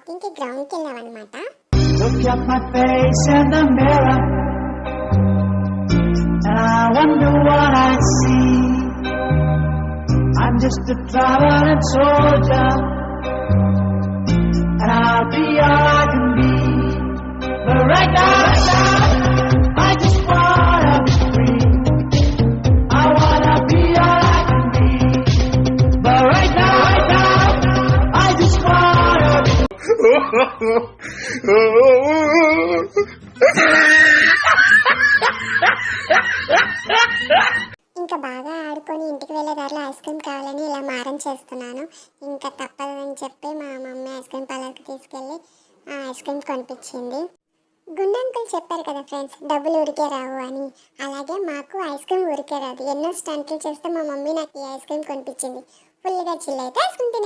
Walking కి ground కి వెళ్ళాం అనమాట. Look at my face in the mirror and I wonder what I see. I'm just a traveling soldier and I'll be all I can be. But right now, I just wanna be free. I wanna be all I can be. But right now, I just wanna be. ఇంకా బాగా ఆడుకొని ఇంటికి వెళ్ళే దారిలో ice cream కావాలని ఇలా మారం చేస్తున్నాను. ఇంకా తప్పదని చెప్పి మా మమ్మీ ఐస్ క్రీమ్ పార్లర్కి తీసుకెళ్ళి ఆ ఐస్ క్రీమ్ కొనిపించింది. గుండె అంకుల్ చెప్పారు కదా ఫ్రెండ్స్, డబ్బులు ఊరికే రావు అని. అలాగే మాకు ఐస్ క్రీమ్ ఊరికే రాదు. ఎన్నో స్టంట్లు చేస్తే మా మమ్మీ నాకు ఈ ఐస్ క్రీమ్ కొనిపించింది. ఫుల్గా చిల్ అయితే ఐస్ క్రీమ్ తినే